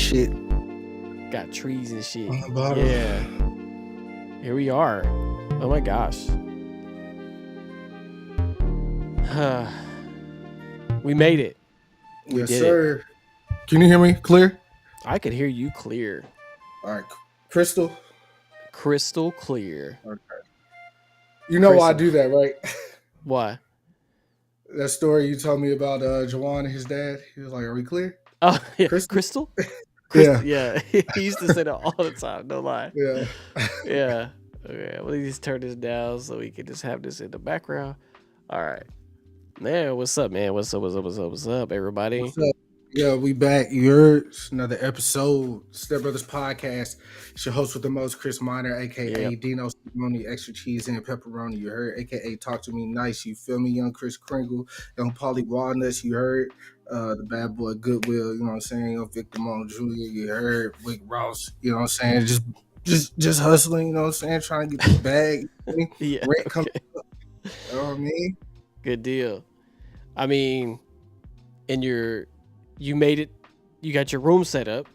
shit Got trees and shit. on the bottom. Yeah. Here we are. Oh my gosh. We made it. We Yes, did sir. Can you hear me clear? I could hear you clear. All right, Crystal. Crystal clear. Okay. You know why I Crystal. do that, right? Why? That story you told me about Jawan and his dad. He was like, "Are we clear?" Oh, yeah. Crystal? Crystal? Yeah, Yeah. He used to say that all the time. No lie. yeah. Yeah. Okay. Well, just turn this down so we can just have this in the background. All right. Man, what's up, man? What's up, everybody? What's up? Yeah, we back. You heard another episode, Step Brothers Podcast. It's your host with the most, Chris Miner, aka Yep. Dino Simone, extra cheese and pepperoni. You heard, aka Talk to Me Nice. You feel me, young Chris Kringle, young Polly Walnuts. You heard, the bad boy Goodwill. You know what I'm saying? Young Victor Mon Jr. You heard, Wick Ross. You know what I'm saying? Just hustling. You know what I'm saying? Trying to get this bag. You know what I mean? Yeah. Rent coming Okay. up. You know what I mean? Good deal. I mean, you made it. You got your room set up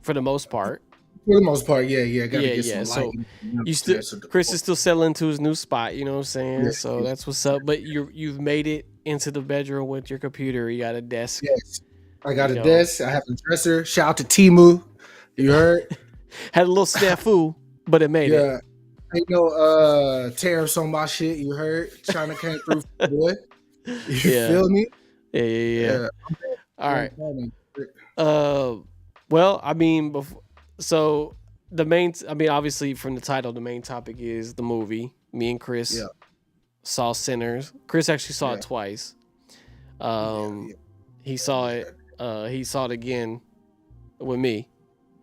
for the most part. For the most part, yeah. Gotta Yeah, get yeah. some So lighting. You know what you I'm still, saying? So Chris is still settling to his new spot. You know what I'm saying? Yeah. So that's what's up. But you've made it into the bedroom with your computer. You got a desk. Yes. I got You a know. desk. I have a dresser. Shout out to Timu. You heard? Had a little snafu, but it made it. Yeah. Ain't no tariffs on my shit. You heard? China came through for the boy. You Yeah. feel me? Yeah. All right. Yeah. Well, I mean, so the main, I mean, obviously from the title, the main topic is the movie. Me and Chris Yeah. saw Sinners. Chris actually saw Yeah. it twice. Yeah. He saw it. He saw it again with me,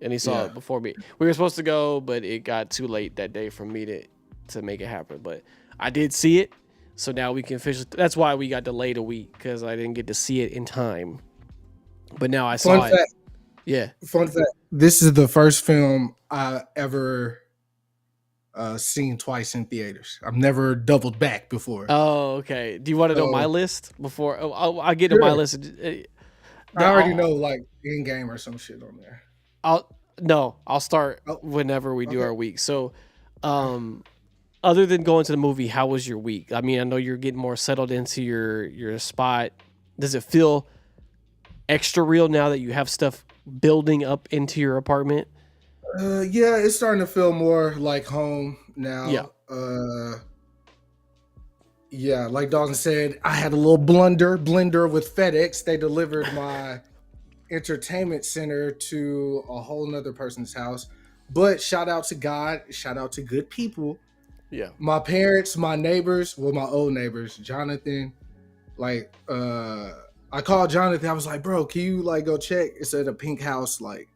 and he saw Yeah. it before me. We were supposed to go, but it got too late that day for me to make it happen. But I did see it, so now we can officially. That's why we got delayed a week, because I didn't get to see it in time. But now I saw Fun it. fact. Yeah. Fun fact. This is the first film I ever seen twice in theaters. I've never doubled back before. Oh, okay. Do you want to know my So- list before? I'll get to my Sure. list. I already know like in game or some shit on there. I'll start Oh, whenever we do okay. our week. So, other than going to the movie, how was your week? I mean, I know you're getting more settled into your spot. Does it feel extra real now that you have stuff building up into your apartment? Yeah, it's starting to feel more like home now. Yeah. Yeah, like Dalton said, I had a little blender with FedEx. They delivered my entertainment center to a whole nother person's house. But shout out to God, shout out to good people. Yeah. My parents, my neighbors, well, my old neighbors, Jonathan, like I called Jonathan. I was like, bro, can you like go check? It's at a pink house, like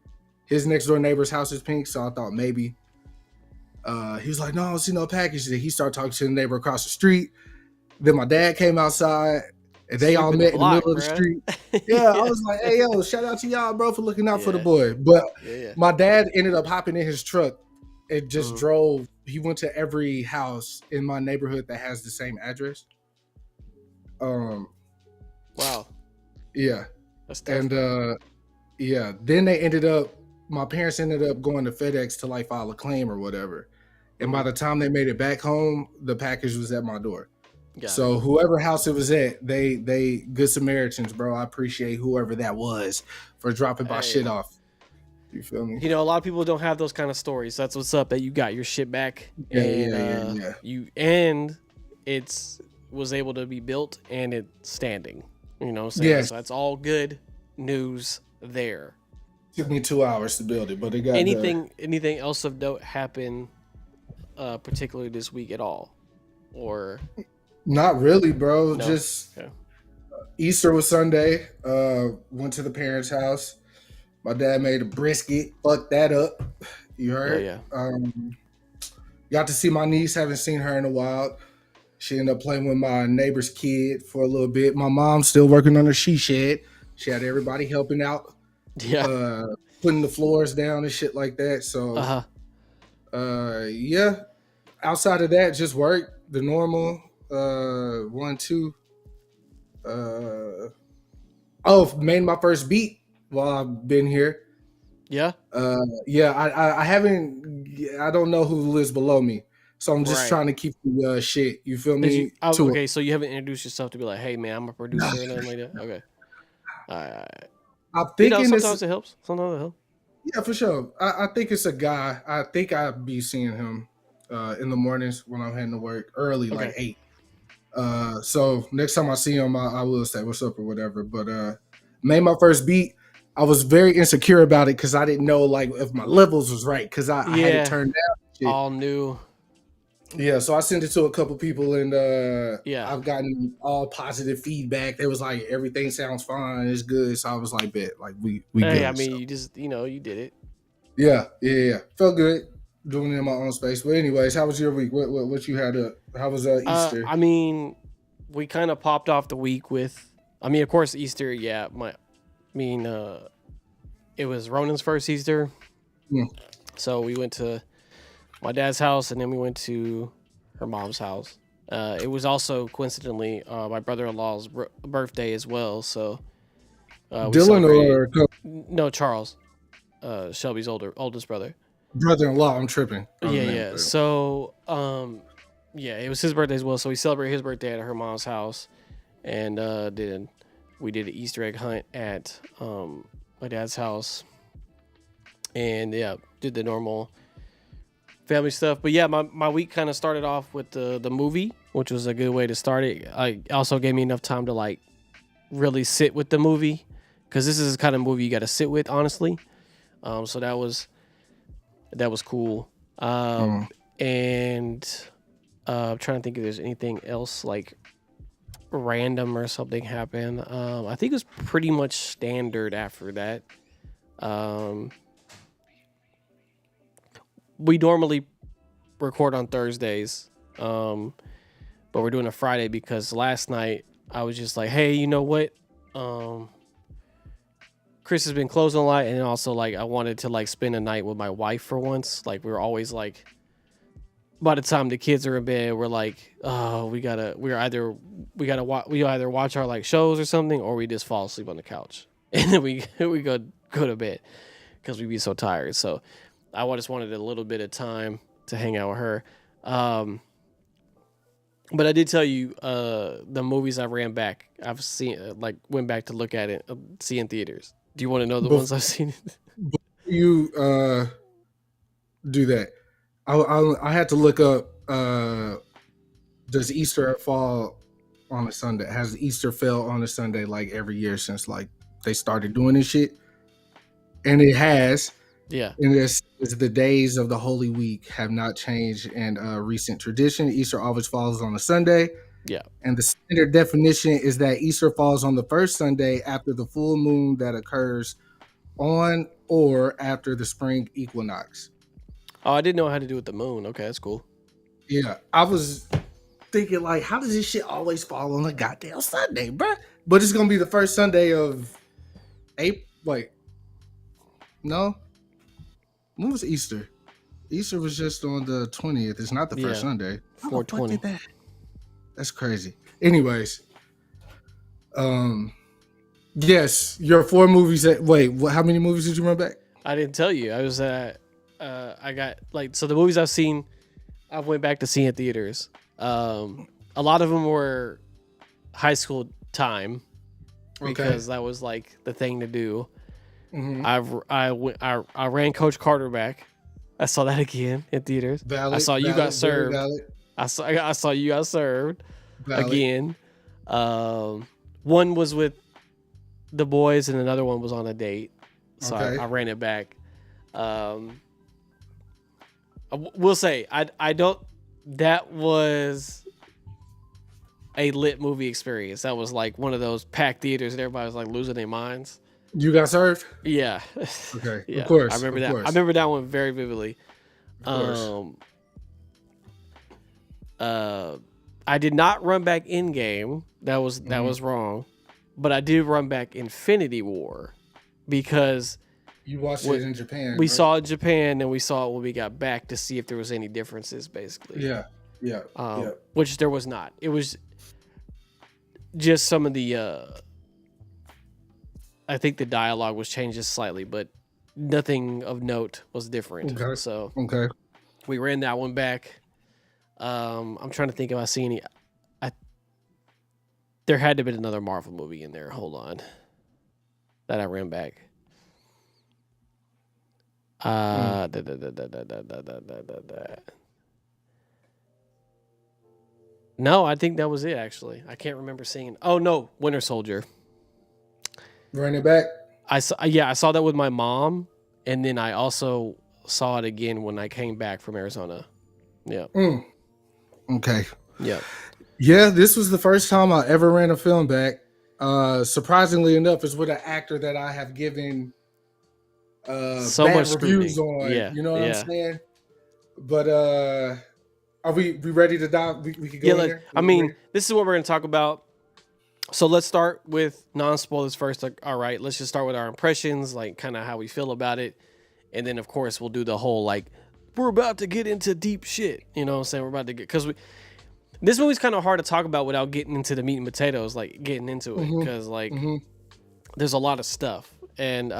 his next door neighbor's house is pink, so I thought maybe. He was like, no, I don't see no package. Then he started talking to the neighbor across the street. Then my dad came outside, and they all met in the middle of the street. Yeah, I was like, hey, yo, shout out to y'all, bro, for looking out for the boy. But Yeah. my dad ended up hopping in his truck and just Mhm. drove. He went to every house in my neighborhood that has the same address. Wow. Yeah. That's tough. And yeah, then my parents ended up going to FedEx to like file a claim or whatever. And by the time they made it back home, the package was at my door. Got So whoever house it was at, they good Samaritans, bro. I appreciate whoever that was for dropping my Hey. shit off. You feel me? You know, a lot of people don't have those kind of stories. That's what's up. That you got your shit back, Yeah, and yeah. It's was able to be built and it's standing. You know, what I'm saying? Yeah. So that's all good news there. Took me 2 hours to build it, but it got Anything else of note happen, particularly this week at all, or not really, bro. No? Just Okay. Easter was Sunday. Went to the parents' house. My dad made a brisket. Fucked that up. You heard? yeah. Got to see my niece. Haven't seen her in a while. She ended up playing with my neighbor's kid for a little bit. My mom's still working on her she shed. She had everybody helping out, Yeah. putting the floors down and shit like that. So, yeah. Outside of that, just work the normal. 1, 2. Made my first beat while I've been here. Yeah. Yeah, I haven't. I don't know who lives below me, so I'm just Right. trying to keep the shit. You feel Did you? me? Oh, To okay, so you haven't introduced yourself to be like, hey man, I'm a nah, producer or nothing like that. Okay. All right. All right. I'm You know, thinking this. sometimes it helps. Sometimes it helps. Yeah, for sure. I think it's a guy. I think I'll be seeing him in the mornings when I'm heading to work early, like Okay. 8. So next time I see him, I will say what's up or whatever. But made my first beat. I was very insecure about it because I didn't know like if my levels was right because I had it Yeah. turned down. Shit. All new. Yeah, so I sent it to a couple people and Yeah. I've gotten all positive feedback. They was like everything sounds fine, it's good. So I was like, bet, like we Hey, I good. mean, So you just, you did it. yeah. Felt good doing it in my own space. But anyways, how was your week? What you had how was Easter? I mean, we kind of popped off the week with, I mean, of course, Easter. Yeah. It was Ronan's first Easter. Hmm. So we went to my dad's house and then we went to her mom's house. It was also coincidentally my brother-in-law's birthday as well. So we Dylan celebrated. or No, Charles, Shelby's oldest brother. brother-in-law? I'm tripping on the Yeah, name. yeah. So, yeah, it was his birthday as well. So we celebrated his birthday at her mom's house, and we did an Easter egg hunt at my dad's house, and yeah, did the normal family stuff. But yeah, my week kind of started off with the movie, which was a good way to start it. I also gave me enough time to like really sit with the movie, because this is the kind of movie you got to sit with, honestly. So that was cool. Mm. And I'm trying to think if there's anything else like random or something happen. I think it was pretty much standard after that. We normally record on Thursdays, but we're doing a Friday because last night I was just like, hey, you know what? Chris has been closing a lot, and also like I wanted to like spend a night with my wife for once. Like we were always like, by the time the kids are in bed, we're like, oh, we either watch our like shows or something, or we just fall asleep on the couch, and then we go to bed because we be so tired. So I just wanted a little bit of time to hang out with her. But I did tell you the movies I've seen, like went back to look at it, see in theaters. Do you want to know the ones I've seen? You do that. I had to look up. Does Easter fall on a Sunday? Has Easter fell on a Sunday like every year since like they started doing this shit? And it has. Yeah. And this is the days of the Holy Week have not changed in recent tradition. Easter always falls on a Sunday. Yeah. And the standard definition is that Easter falls on the first Sunday after the full moon that occurs on or after the spring equinox. Oh, I didn't know how to do with the moon. Okay, that's cool. Yeah, I was thinking like, how does this shit always fall on a goddamn Sunday, bruh? But it's gonna be the first Sunday of April. Wait, no, when was Easter? Easter was just on the 20th. It's not the first Sunday. How the fuck did that? That's crazy. Anyways, yes, your 4 movies. How many movies did you run back? I didn't tell you. I was I got like, so the movies I've seen, I went back to see in theaters. A lot of them were high school time because that was like the thing to do. Mm-hmm. I ran Coach Carter back. I saw that again in theaters. I saw You Got Served. I saw You Got Served again. One was with the boys and another one was on a date. So I ran it back. We'll say I don't. That was a lit movie experience. That was like one of those packed theaters and everybody was like losing their minds. You Got Served? Yeah. Okay. Yeah. Of course. I remember that. I remember that one very vividly. I did not run back Endgame. That was wrong. But I did run back Infinity War because you watched it in Japan. We saw it in Japan and we saw it when we got back to see if there was any differences, basically. Yeah. Which there was not. It was just some of the I think the dialogue was changed just slightly, but nothing of note was different. Okay. So Okay. we ran that one back. I'm trying to think if I see any. There had to have been another Marvel movie in there. Hold on, that I ran back. Da, da, da, da, da, da, da, da, da, da. No, I think that was it. Actually, I can't remember seeing. Oh no, Winter Soldier. Run it back. I saw that with my mom, and then I also saw it again when I came back from Arizona. Yeah. Okay. Yeah. Yeah, this was the first time I ever ran a film back. Surprisingly enough, it's with an actor that I have given So bad much reviews scrutiny. on. Yeah. You know what Yeah. I'm saying? But are we ready to dive? We could go Yeah. in Like, there? I mean, this is what we're going to talk about. So let's start with non-spoilers first. Like, all right, let's just start with our impressions, like kind of how we feel about it. And then, of course, we'll do the whole, like, we're about to get into deep shit. You know what I'm saying? We're about to get, because this movie's kind of hard to talk about without getting into the meat and potatoes, like getting into it. Because, like, there's a lot of stuff. And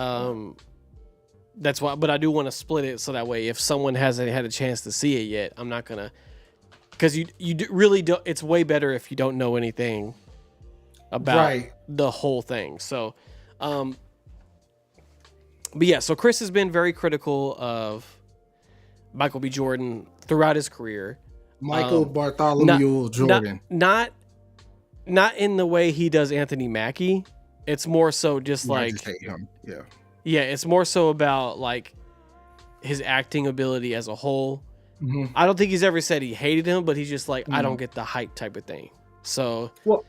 that's why, but I do want to split it so that way if someone hasn't had a chance to see it yet, I'm not going to, because really don't, it's way better if you don't know anything about the whole thing. So, but yeah, so Chris has been very critical of Michael B. Jordan throughout his career. Michael Bartholomew Jordan. Not in the way he does Anthony Mackie. It's more so just I like, just hate him. Yeah. Yeah, it's more so about like his acting ability as a whole. I don't think he's ever said he hated him, but he's just like, I don't get the hype type of thing. So, well,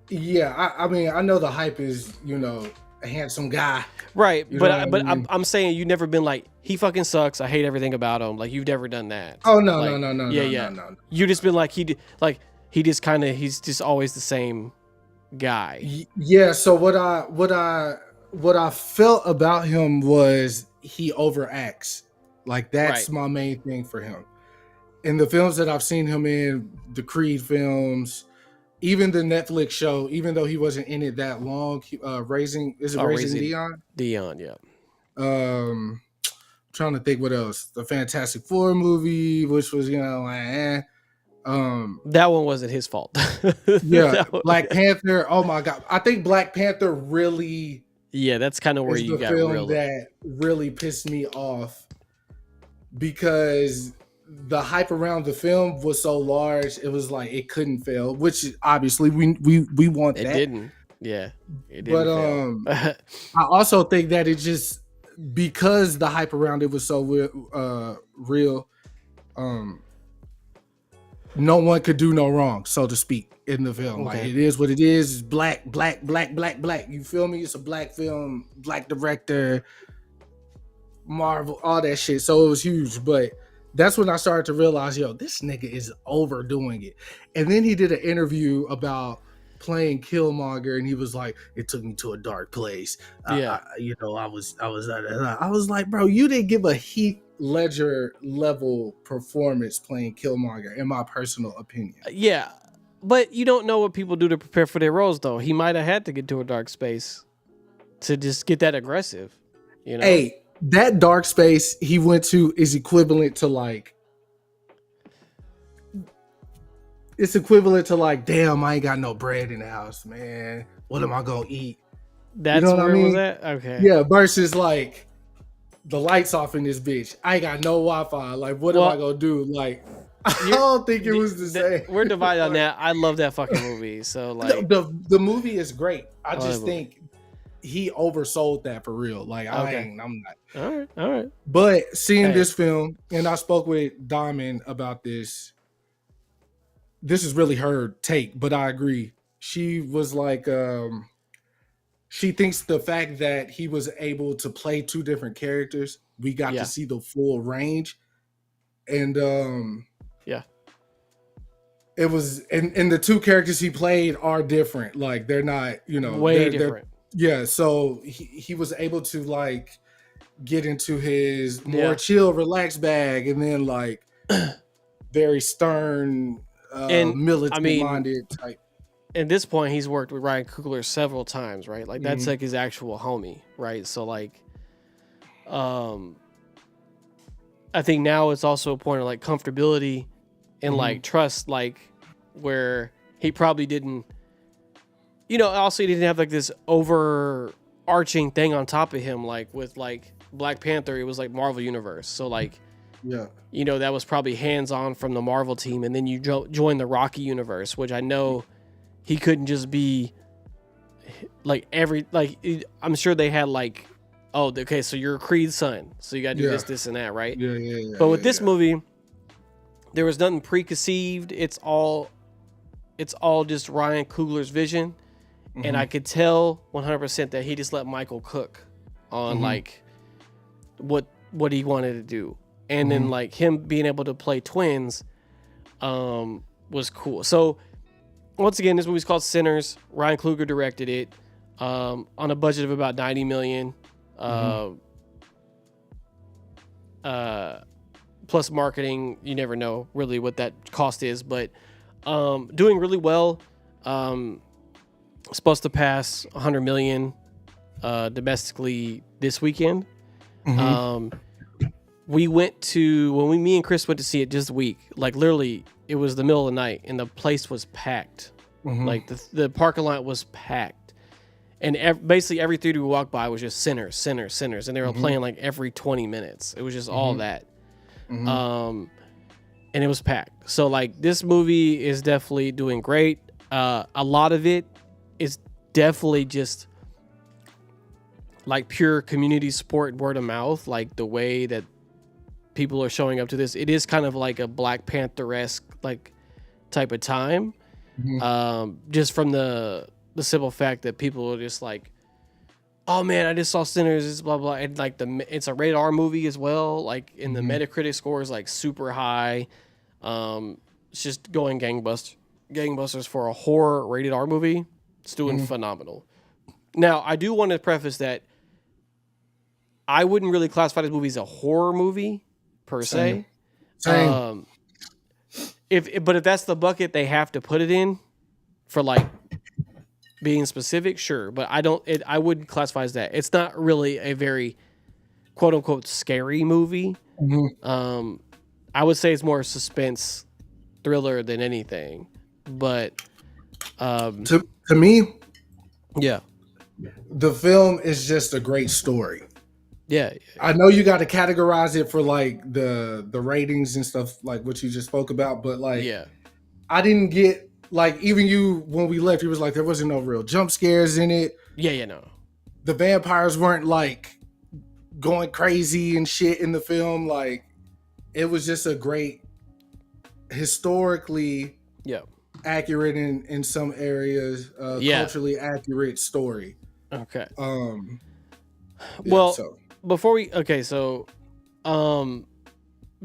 yeah, I mean, I know the hype is, you know, a handsome guy, right? You But know what I mean? I'm saying you've never been like, he fucking sucks. I hate everything about him. Like, you've never done that. Oh no, Like, no. You just been like he's just always the same guy. Yeah. So what I felt about him was he overacts. Like that's my main thing for him. In the films that I've seen him in, the Creed films, even the Netflix show, even though he wasn't in it that long, Raising Dion? Dion, yeah. Trying to think what else. The Fantastic Four movie, which was, you know, that one wasn't his fault. Yeah, Black Panther. Oh my god, I think Black Panther really. Yeah, that's kind of where you got real. That really pissed me off because the hype around the film was so large. It was like it couldn't fail, which obviously we want that. It didn't. Yeah, it didn't. But I also think that it just because the hype around it was so real. No one could do no wrong, so to speak, in the film. Okay. Like it is what it is. It's black. You feel me? It's a black film, black director, Marvel, all that shit. So it was huge. But that's when I started to realize, yo, this nigga is overdoing it. And then he did an interview about playing Killmonger, and he was like, "It took me to a dark place." Yeah, I was like, bro, you didn't give a Heath Ledger level performance playing Killmonger, in my personal opinion. Yeah, but you don't know what people do to prepare for their roles, though. He might have had to get to a dark space to just get that aggressive. You know, hey, that dark space he went to is equivalent to like. It's equivalent to like, damn, I ain't got no bread in the house, man. What am I gonna eat? That's you know where what I mean? It was at? Okay. Yeah, versus like the lights off in this bitch. I ain't got no Wi-Fi. Like, what am I gonna do? Like, I don't think it was the same. We're divided on that. I love that fucking movie. So like the movie is great. I just think he oversold that for real. Like I'm not. All right. But seeing this film, and I spoke with Diamond about this. This is really her take, but I agree. She was like, she thinks the fact that he was able to play two different characters, we got to see the full range. And it was, and the two characters he played are different. Like they're not, way different. So he was able to like get into his more chill, relaxed bag, and then like very stern, militant-minded type. At this point, he's worked with Ryan Coogler several times, right? Like that's like his actual homie, right? So like, Um, I think now it's also a point of like comfortability and like trust, like where he probably didn't, also he didn't have like this overarching thing on top of him, like with like Black Panther, it was like Marvel Universe. So like, Yeah. that was probably hands on from the Marvel team. And then you join the Rocky universe, which I know he couldn't just be like I'm sure they had like, oh, okay, so you're Creed's son, so you gotta do this and that, right? Yeah. But with this movie, there was nothing preconceived. It's all just Ryan Coogler's vision, and I could tell 100% that he just let Michael cook on like what he wanted to do, and then like him being able to play twins, was cool. So once again, this movie's called Sinners. Ryan Coogler directed it, on a budget of about $90 million. Plus marketing, you never know really what that cost is, but doing really well. Supposed to pass 100 million domestically this weekend. We went to me and Chris went to see it just a week, like literally it was the middle of the night and the place was packed. Like the parking lot was packed, and basically every theater we walked by was just Sinners, and they were playing like every 20 minutes. It was just all that. And it was packed. So like this movie is definitely doing great. A lot of it is definitely just like pure community support and word of mouth, like the way that people are showing up to this. It is kind of like a Black Panther-esque like type of time. Just from the simple fact that people are just like, oh man, I just saw Sinners, it's blah blah, and like it's a rated R movie as well. Like in the Metacritic score is like super high. It's just going gangbusters for a horror rated R movie. It's doing phenomenal. Now I do want to preface that I wouldn't really classify this movie as a horror movie per se. Same. If that's the bucket they have to put it in for like being specific, sure, but I wouldn't classify as that. It's not really a very quote unquote scary movie. I would say it's more suspense thriller than anything, but to me, yeah, the film is just a great story. yeah, I know you got to categorize it for like the ratings and stuff like what you just spoke about, but like yeah, I didn't get like, even you when we left, he was like there wasn't no real jump scares in it. no, The vampires weren't like going crazy and shit in the film. Like it was just a great, historically accurate in some areas, culturally accurate story. Okay. Yeah, before we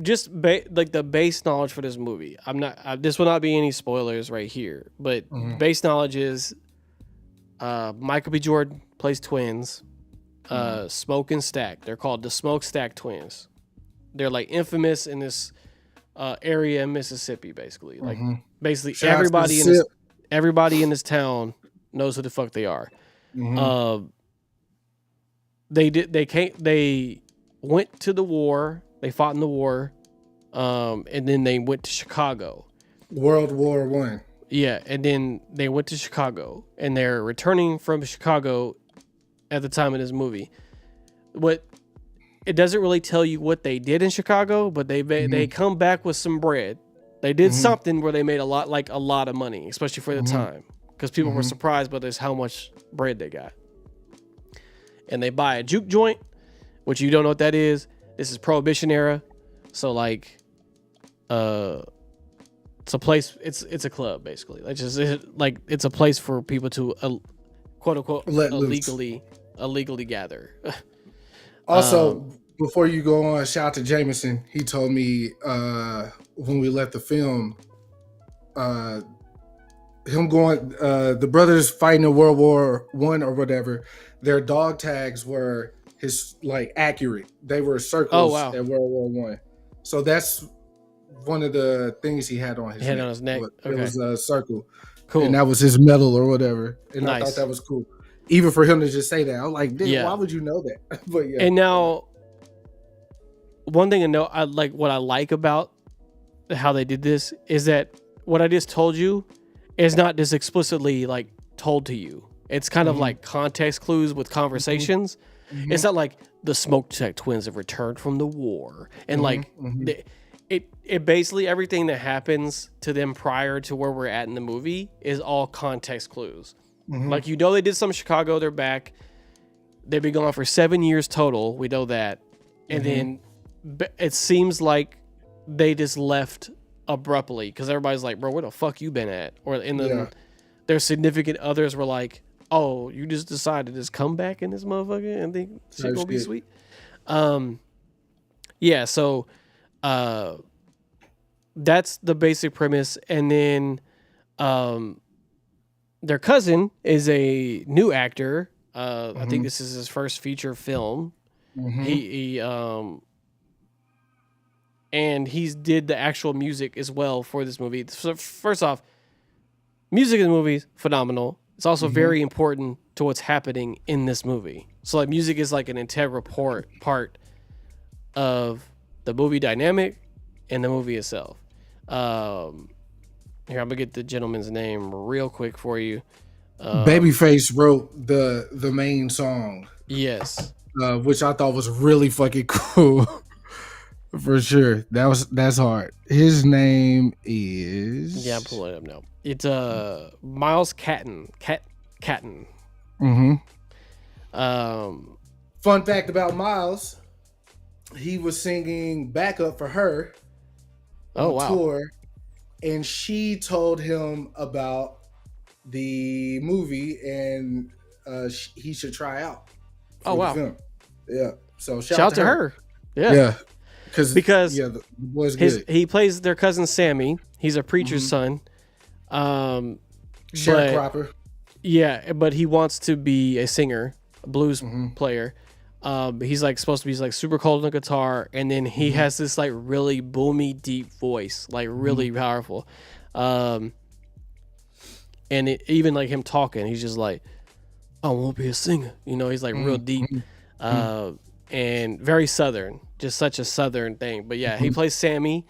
just like the base knowledge for this movie. This will not be any spoilers right here, but base knowledge is Michael B. Jordan plays twins, Smoke and Stack. They're called the Smokestack Twins. They're like infamous in this area in Mississippi, basically. Like basically everybody in this town knows who the fuck they are. They went to the war. They fought in the war, and then they went to Chicago. World War One. Yeah, and then they went to Chicago, and they're returning from Chicago at the time of this movie. It doesn't really tell you what they did in Chicago, but they come back with some bread. They did something where they made a lot of money, especially for the time, because people were surprised by how much bread they got. And they buy a juke joint, which you don't know what that is. This is Prohibition era, so like, it's a place. It's a club basically. It's a place for people to quote unquote illegally gather. Also, before you go on, shout out to Jameson. He told me when we left the film, him going, the brothers fighting in World War One or whatever. Their dog tags were accurate. They were circles at World War One. So that's one of the things he had on his neck. On his neck. It was a circle. Cool. And that was his medal or whatever. And nice. I thought that was cool. Even for him to just say that, I was like, why would you know that? But yeah. And now, one thing to know, what I like about how they did this is that what I just told you is not just explicitly like told to you. It's kind of like context clues with conversations. It's not like the Smoke Check twins have returned from the war, and it basically everything that happens to them prior to where we're at in the movie is all context clues. Like, you know, they did some in Chicago. They're back. They've been gone for 7 years total. We know that. And then it seems like they just left abruptly because everybody's like, bro, where the fuck you been at? And then their significant others were like, oh, you just decided to just come back in this motherfucker and think shit gonna be sweet? Yeah, so that's the basic premise. And then their cousin is a new actor. I think this is his first feature film. He and he's did the actual music as well for this movie. So first off, music in the movie is phenomenal. It's also very important to what's happening in this movie. So like, music is like an integral part of the movie dynamic and the movie itself. Here, I'm gonna get the gentleman's name real quick for you. Babyface wrote the main song. Yes. Which I thought was really fucking cool. For sure. That's hard. His name is... Yeah, I'm pulling it up now. It's Miles Catton. Catton. Fun fact about Miles, he was singing backup for her on tour, and she told him about the movie and he should try out for the film. Yeah. So shout out to her. Yeah. Because the boy's good. He plays their cousin Sammy. He's a preacher's son. Sharecropper. Yeah, but he wants to be a singer, a blues player. He's like supposed to be like super cold on the guitar, and then he has this like really boomy, deep voice, like really powerful. And even like him talking, he's just like, I won't be a singer. You know, he's like real deep. And very Southern, just such a Southern thing. But yeah, he plays Sammy.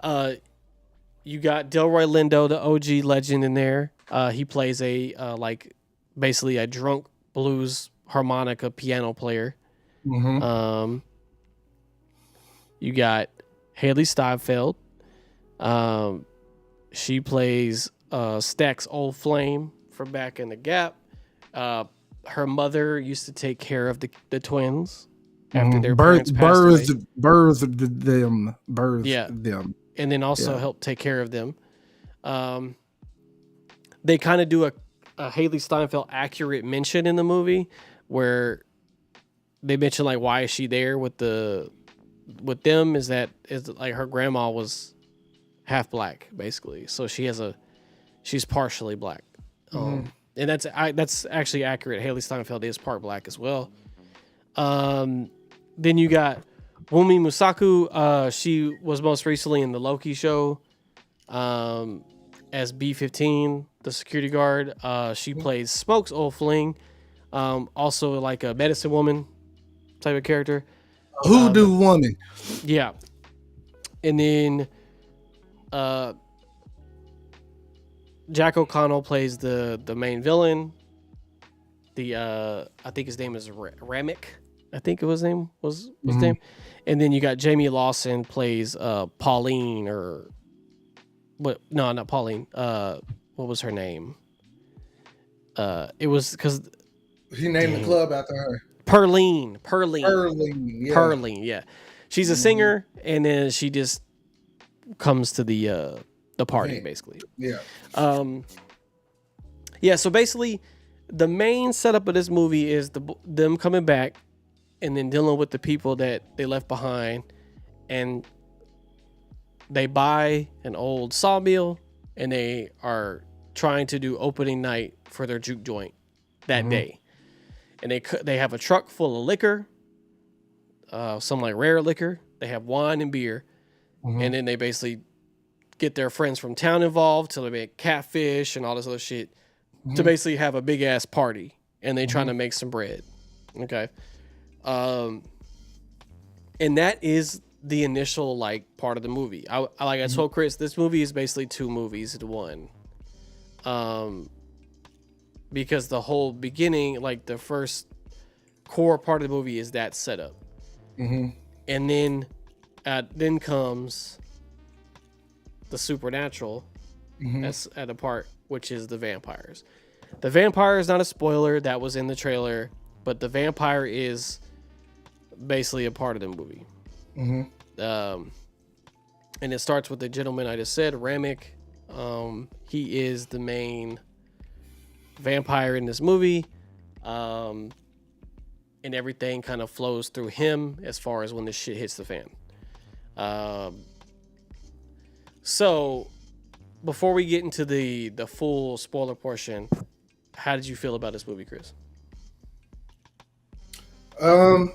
You got Delroy Lindo, the OG legend, in there. He plays a like basically a drunk blues harmonica piano player. You got Haley Steinfeld. She plays Stack's old flame from back in the Gap. Her mother used to take care of the twins after their parents passed away. Birthed them. And then also helped take care of them. They kind of do a Haley Steinfeld accurate mention in the movie where they mention like, why is she there with them? Is like her grandma was half black basically, so she's partially black. And that's actually accurate. Haley Steinfeld is part black as well. Then you got Wumi Musaku. She was most recently in the Loki show as B-15, the security guard. She plays Smoke's old fling. Also like a medicine woman type of character. Hoodoo woman. Yeah. And then Jack O'Connell plays the main villain. I think his name is Ramek. I think his name was his name. And then you got Jamie Lawson plays Pauline, or what? No, not Pauline. What was her name? It was because he named the club after her. Perline. Yeah. Perline. Yeah, she's a singer, and then she just comes to the party basically. Yeah. Yeah. So basically, the main setup of this movie is them coming back and then dealing with the people that they left behind, and they buy an old sawmill and they are trying to do opening night for their juke joint that day. And they have a truck full of liquor, some like rare liquor. They have wine and beer. And then they basically get their friends from town involved till they make catfish and all this other shit to basically have a big ass party. And they trying to make some bread. Okay. And that is the initial like part of the movie. I told Chris, this movie is basically two movies into one. Because the whole beginning, like the first core part of the movie is that setup. Mm-hmm. And then comes the supernatural. Mm-hmm. That's at a part, which is the vampires. The vampire is not a spoiler, that was in the trailer, but the vampire is basically a part of the movie. Mm-hmm. And it starts with the gentleman I just said, Ramek. He is the main vampire in this movie. And everything kind of flows through him as far as when the shit hits the fan. So before we get into the full spoiler portion, how did you feel about this movie, Chris?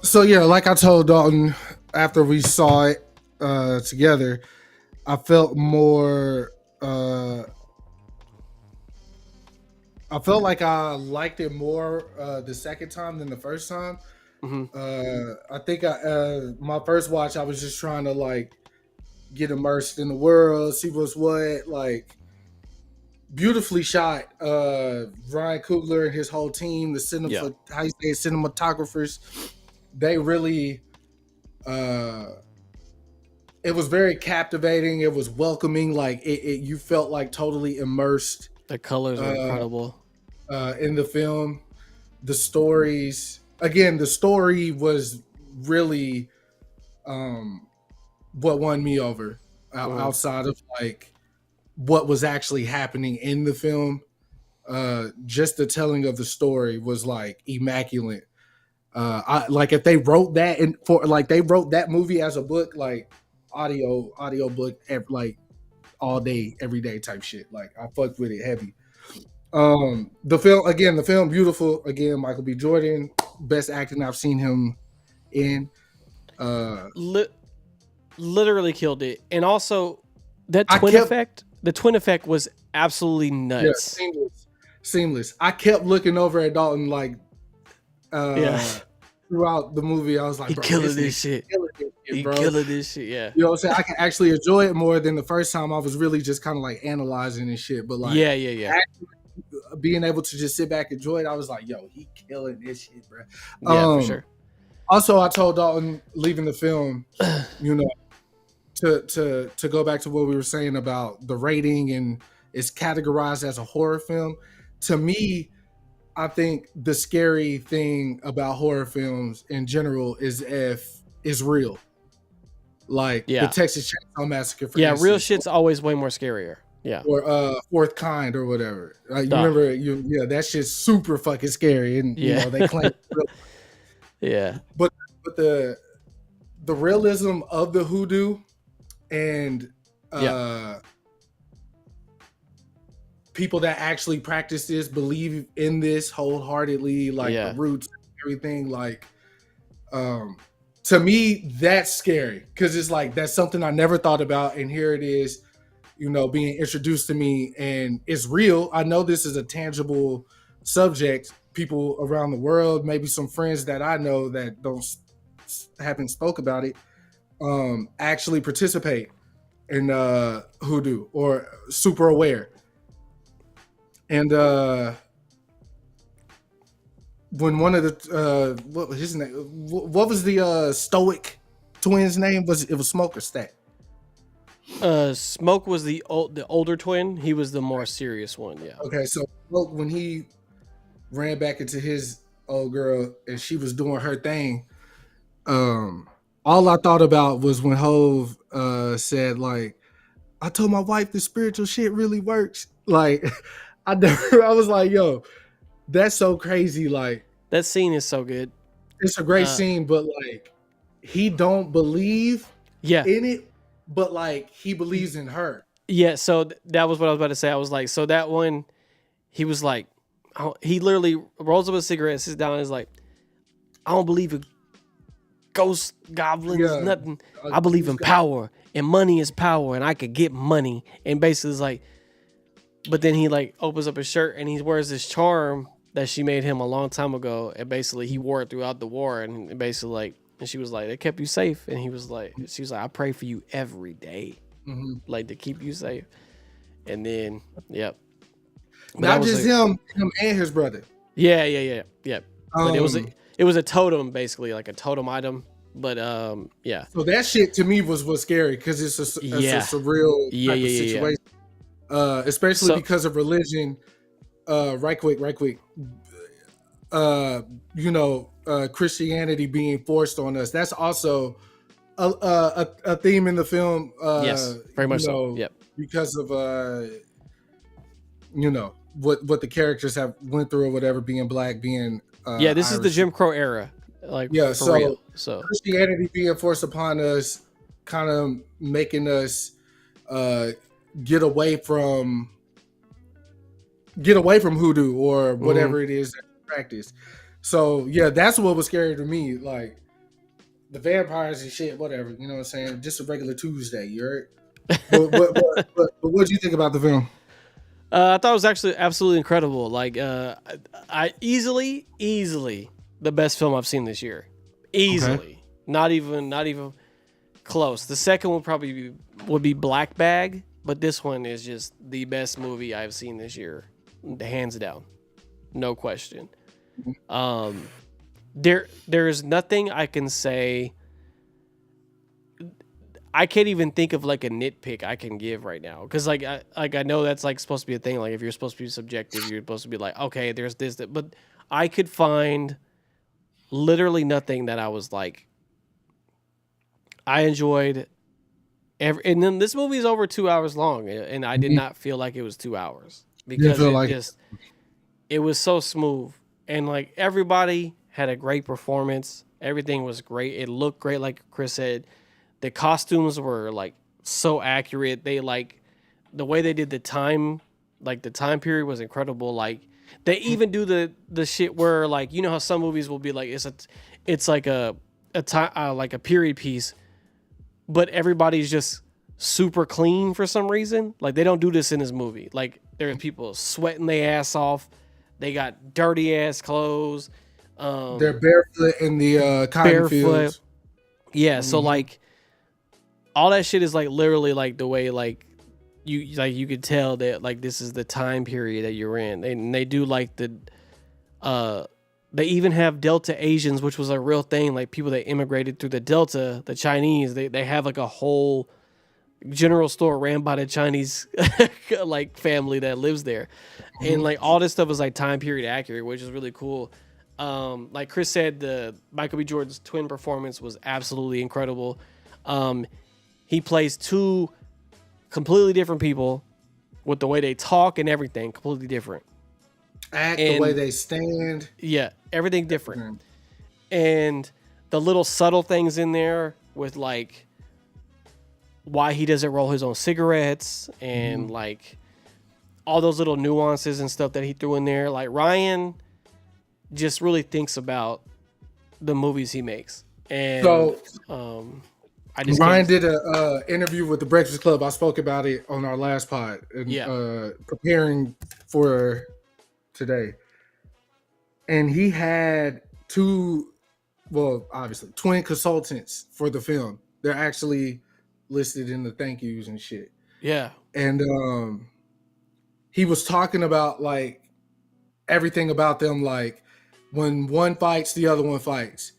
So yeah, like I told Dalton after we saw it together, I felt more I felt like I liked it more the second time than the first time. I think my first watch I was just trying to like get immersed in the world, see what's what, like beautifully shot. Ryan Coogler and his whole team, the how you say it, cinematographers, they really it was very captivating. It was welcoming. Like you felt like totally immersed. The colors are incredible. In the film, the stories. Again, the story was really what won me over. Outside of like what was actually happening in the film, just the telling of the story was like immaculate. I like if they wrote that and for like they wrote that movie as a book, like audio book, like all day, every day type shit. Like I fucked with it heavy. The film beautiful. Again, Michael B. Jordan, best acting I've seen him in. Literally killed it. And also that twin effect, the twin effect was absolutely nuts. Yeah, seamless. I kept looking over at Dalton like throughout the movie. I was like, he bro, killing this shit. He killing this shit, yeah. You know what I'm saying? I can actually enjoy it more than the first time. I was really just kind of like analyzing and shit. But like actually being able to just sit back and enjoy it, I was like, yo, he killing this shit, bro. Yeah, for sure. Also, I told Dalton leaving the film, you know, to go back to what we were saying about the rating and it's categorized as a horror film. To me, I think the scary thing about horror films in general is real. Like the Texas Chainsaw Massacre, for instance, real shit's always way more scarier. Yeah. Or Fourth Kind or whatever. You remember that shit's super fucking scary. And you know, they claim yeah. But the realism of the hoodoo and people that actually practice this, believe in this wholeheartedly, like the roots and everything, like to me that's scary because it's like that's something I never thought about, and here it is, you know, being introduced to me, and it's real. I know this is a tangible subject. People around the world, maybe some friends that I know that haven't spoke about it, actually participate in hoodoo or super aware. And when one of the what was his name? What was the Stoic twins' name? It was Smoke or Stack? Smoke was the older twin. He was the more serious one. Yeah. Okay, so Smoke, when he ran back into his old girl and she was doing her thing, all I thought about was when Hove said, like, I told my wife the spiritual shit really works. Like, I was like, yo, that's so crazy. Like, that scene is so good. It's a great scene, but like, he don't believe in it, but like, he believes in her. Yeah, so that was what I was about to say. I was like, so that one, he was like, he literally rolls up a cigarette, sits down, and is like, I don't believe in ghosts, goblins, nothing. I believe in power, and money is power, and I could get money. And basically, it's like, but then he like opens up his shirt and he wears this charm that she made him a long time ago, and basically he wore it throughout the war, and basically like And she was like, they kept you safe. And she was like, I pray for you every day, Mhm. like to keep you safe. And then, yep. But Not just him and his brother. yeah. But Um, it was a totem, basically, like a totem item. But yeah. so that shit to me was scary because it's a Yeah. surreal Yeah, type of yeah. situation. Especially So because of religion. Right quick. Christianity being forced on us. That's also a theme in the film. yes, very much so. Yep. Because of what the characters have went through or whatever, being black, being Yeah, this is the Irish. Jim Crow era. Like Yeah, for real. So Christianity being forced upon us, kind of making us uh, get away from hoodoo or whatever it is that we practice. So yeah, that's what was scary to me. Like the vampires and shit, whatever. You know what I'm saying? Just a regular Tuesday. You heard? But what do you think about the film? I thought it was actually absolutely incredible. Like I easily the best film I've seen this year. Easily. Okay. Not even close. The second one would be Black Bag, but this one is just the best movie I've seen this year, hands down, no question. There's nothing I can say. I can't even think of like a nitpick I can give right now, because I know that's like supposed to be a thing. Like if you're supposed to be subjective, you're supposed to be like, okay, there's this, that. But I could find literally nothing that I was like, I enjoyed and then this movie is over 2 hours long, and I did not feel like it was 2 hours because it was so smooth, and like everybody had a great performance. Everything was great. It looked great, like Chris said. The costumes were like so accurate. They like the way they did the time period was incredible. Like they even do the shit where, like, you know how some movies will be like it's like a time like a period piece, but everybody's just super clean for some reason. Like they don't do this in this movie. Like there's people sweating their ass off. They got dirty ass clothes. They're barefoot in the cotton fields. Yeah, so like all that shit is like literally like the way like you could tell that like this is the time period that you're in. And they do like they even have Delta Asians, which was a real thing. Like people that immigrated through the Delta, the Chinese, they have like a whole general store ran by the Chinese like family that lives there. And like all this stuff is like time period accurate, which is really cool. Like Chris said, the Michael B. Jordan's twin performance was absolutely incredible. He plays two completely different people with the way they talk and everything, completely different. The way they stand. Yeah, everything different. And the little subtle things in there with like why he doesn't roll his own cigarettes and like all those little nuances and stuff that he threw in there. Like Ryan just really thinks about the movies he makes. And so Ryan did a interview with the Breakfast Club. I spoke about it on our last pod, and preparing for today. And he had obviously twin consultants for the film. They're actually listed in the thank yous and shit. Yeah. And he was talking about like everything about them, like when one fights, the other one fights.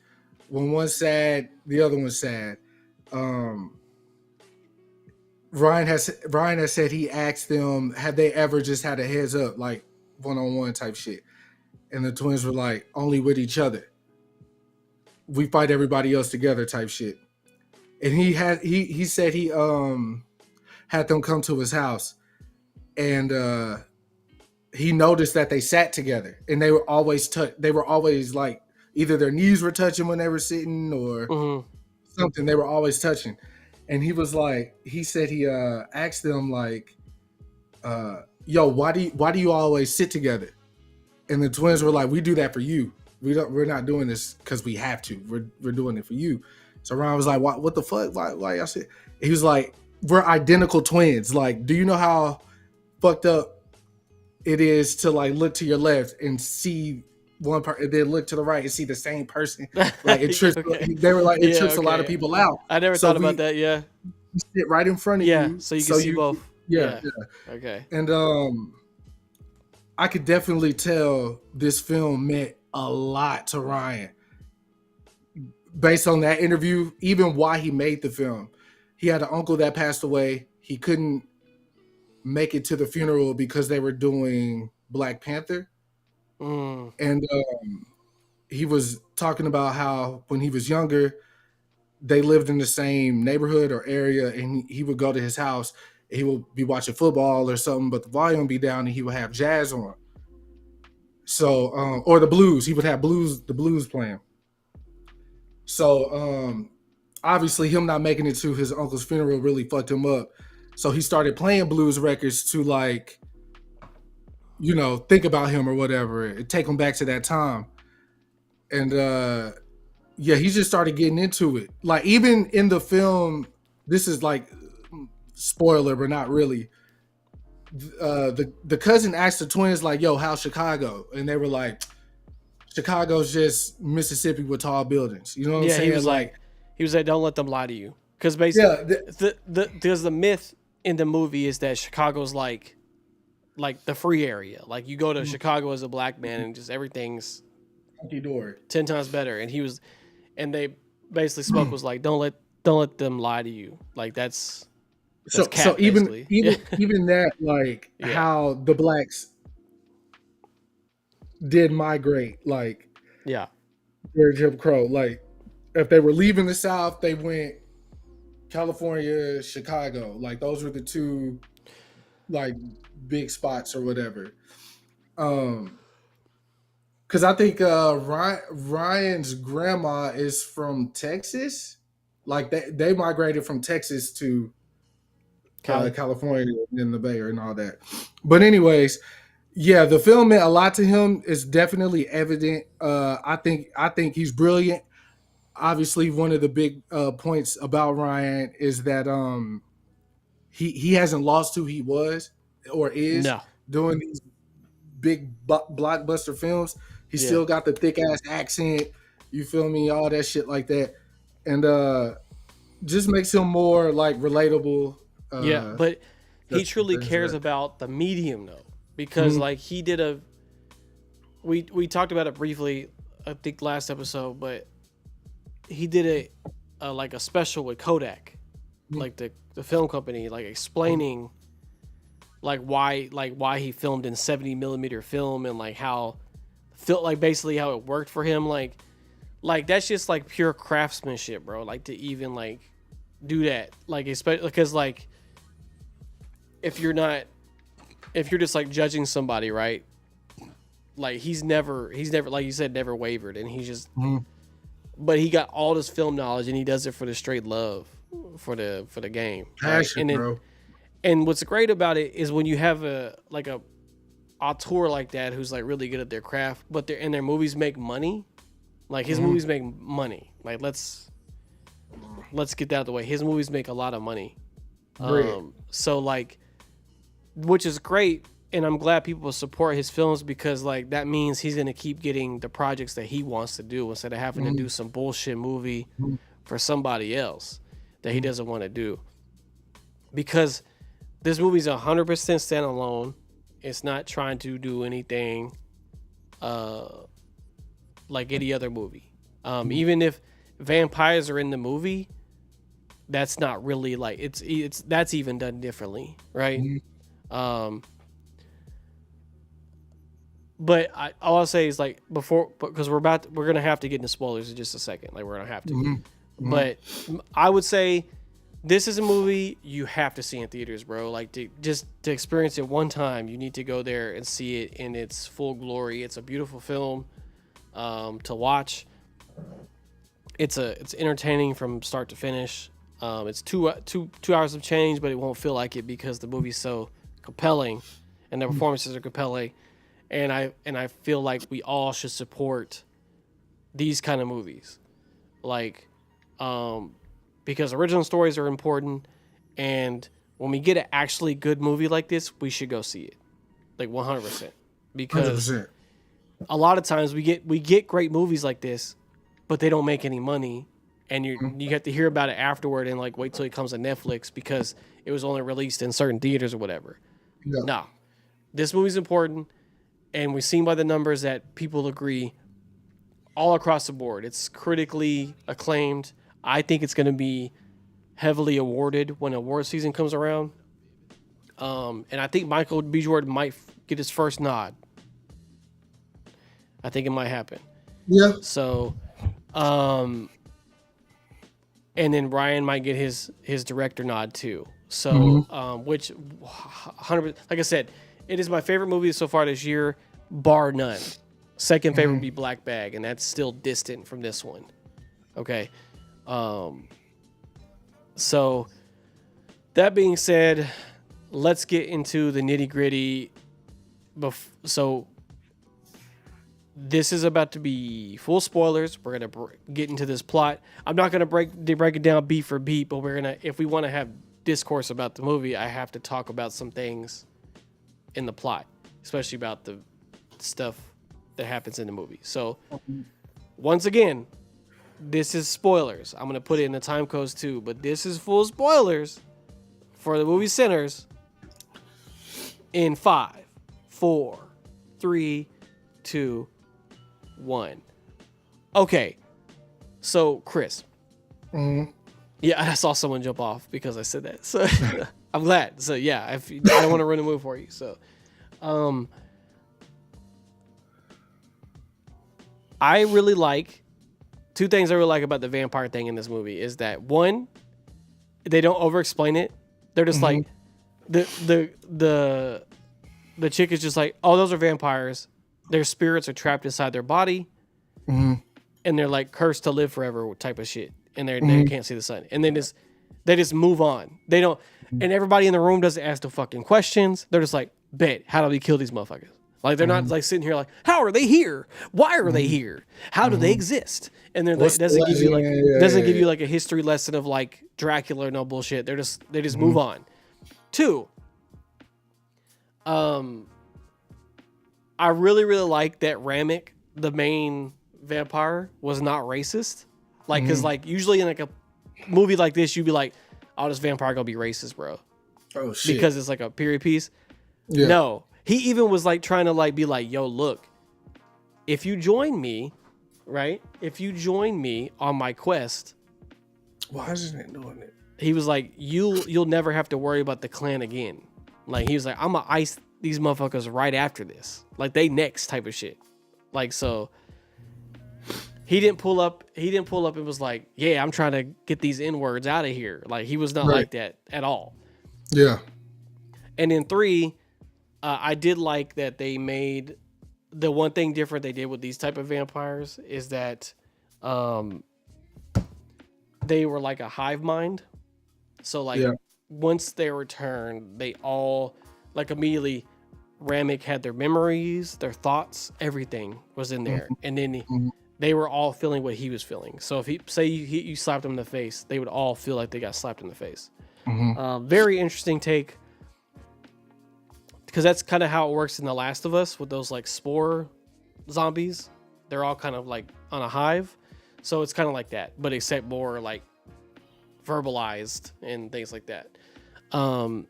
When one's sad, the other one's sad. Ryan has said he asked them, have they ever just had a heads up, like one-on-one type shit? And the twins were like, only with each other. We fight everybody else together type shit. And he said he had them come to his house, and he noticed that they sat together, and they were always like either their knees were touching when they were sitting or something. They were always touching. And he was like, he said he asked them like, yo, why do you always sit together? And the twins were like, we do that for you. We're not doing this because we have to. We're doing it for you. So Ryan was like, what the fuck? Why y'all sit? He was like, we're identical twins. Like, do you know how fucked up it is to like look to your left and see one part, and then look to the right and see the same person. Like it trips. Okay. They were like, it Yeah, trips a lot of okay. people out. I never So thought about that. Yeah. we sit right in front of Yeah. you, So you can see both. yeah, Yeah. yeah. Okay. And I could definitely tell this film meant a lot to Ryan based on that interview. Even why he made the film, he had an uncle that passed away. He couldn't make it to the funeral because they were doing Black Panther, Mm. and he was talking about how when he was younger, they lived in the same neighborhood or area, and he would go to his house. And he would be watching football or something, but the volume would be down, and he would have jazz on. So, or the blues, he would have the blues playing. So, obviously, him not making it to his uncle's funeral really fucked him up. So he started playing blues records to like, think about him or whatever, and take him back to that time. And yeah, he just started getting into it. Like even in the film, this is like spoiler, but not really. The cousin asked the twins like, "Yo, how's Chicago?" And they were like, "Chicago's just Mississippi with tall buildings." You know what I'm Yeah. saying? He was like, don't let them lie to you. Because basically, yeah, there's the myth in the movie is that Chicago's like the free area. Like you go to Chicago as a black man and just everything's hunky dory. 10 times better. And they basically Smoke was like, don't let them lie to you. Like that's So cap, even basically. even that, like Yeah. how the blacks did migrate, like Yeah. during Jim Crow, like if they were leaving the South, they went California, Chicago. Like those were the two like big spots or whatever. Because I think Ryan's grandma is from Texas. Like they migrated from Texas to Cali. California and the Bay and all that. But anyways, yeah, the film meant a lot to him. It's definitely evident. I think he's brilliant. Obviously, one of the big points about Ryan is that he hasn't lost who he was or is No. doing these big blockbuster films. He Yeah. still got the thick ass accent. You feel me? All that shit like that, and just makes him more like relatable. Yeah, but he That's truly that's cares right. about the medium though, because Mhm. like he did we talked about it briefly, I think last episode, but he did like a special with Kodak, Mhm. like the film company, like explaining like why he filmed in 70mm film and like how like basically how it worked for him, like that's just like pure craftsmanship, bro. Like to even like do that, like especially because like if you're just like judging somebody, right? Like he's never like you said, never wavered, and he's just Mhm. but he got all this film knowledge and he does it for the straight love for the game, right? Passion, And then, bro. and what's great about it is when you have a auteur like that who's like really good at their craft, but their movies make money. Like his movies make money. Like let's get that out of the way. His movies make a lot of money. Bread. So like, which is great, and I'm glad people support his films because like that means he's gonna keep getting the projects that he wants to do instead of having to do some bullshit movie for somebody else that he doesn't want to do. Because this movie's 100% standalone. It's not trying to do anything like any other movie. Even if vampires are in the movie, that's not really like it's that's even done differently, right? But all I'll say is like before, because we're gonna have to get into spoilers in just a second. Like we're gonna have to. But I would say this is a movie you have to see in theaters, bro. Like to experience it one time, you need to go there and see it in its full glory. It's a beautiful film to watch. It's entertaining from start to finish. It's two hours of change, but it won't feel like it because the movie's so compelling and the performances are compelling. And I feel like we all should support these kind of movies, like because original stories are important, and when we get an actually good movie like this, we should go see it, like 100%, because 100%. a lot of times we get great movies like this, but they don't make any money, and you have to hear about it afterward and like wait till it comes to Netflix because it was only released in certain theaters or whatever. Yeah. No, this movie's important, and we've seen by the numbers that people agree all across the board. It's critically acclaimed. I think it's going to be heavily awarded when award season comes around. And I think Michael B. Jordan might get his first nod. I think it might happen. Yeah. So, and then Ryan might get his director nod too. So, which 100%, like I said, it is my favorite movie so far this year, bar none. Second favorite would be Black Bag, and that's still distant from this one. Okay. So that being said, let's get into the nitty gritty. So this is about to be full spoilers. We're gonna get into this plot. I'm not gonna break it down beat for beat, but if we want to have discourse about the movie, I have to talk about some things in the plot, especially about the stuff that happens in the movie. So once again, this is spoilers. I'm gonna put it in the time codes too, but this is full spoilers for the movie Sinners. In 5, 4, 3, 2, 1. Okay, so Chris. Yeah, I saw someone jump off because I said that. So I'm glad. So yeah, I don't want to ruin the movie for you. So, I really like two things I really like about the vampire thing in this movie is that one, they don't over explain it. They're just like the chick is just like, oh, those are vampires. Their spirits are trapped inside their body, and they're like cursed to live forever type of shit. And they can't see the sun. And then they just move on. They don't, and everybody in the room doesn't ask the fucking questions. They're just like, bet, how do we kill these motherfuckers? Like they're not like sitting here like, how are they here? Why are they here? How do they exist? And they're like, doesn't give you like a history lesson of like Dracula or no bullshit. They just move on. 2, I really like that Ramek, the main vampire, was not racist. Like, cause like usually in like a movie like this, you'd be like, oh, this vampire gonna be racist, bro. Oh shit. Because it's like a period piece. Yeah. No, he even was like trying to like be like, yo, look, if you join me, right? If you join me on my quest, why isn't it doing it? he was like, you'll never have to worry about the clan again. Like he was like, I'm gonna ice these motherfuckers right after this. Like they next type of shit. Like so. He didn't pull up and was like, yeah, I'm trying to get these N-words out of here. Like, he was not like that at all. Yeah. And then 3, I did like that they made the one thing different they did with these type of vampires is that they were like a hive mind. So, like, once they returned, they all, like, immediately, Ramek had their memories, their thoughts, everything was in there. And then they were all feeling what he was feeling. So if you slapped him in the face, they would all feel like they got slapped in the face. Very interesting take, because that's kind of how it works in The Last of Us with those like spore zombies. They're all kind of like on a hive, so it's kind of like that, but except more like verbalized and things like that. How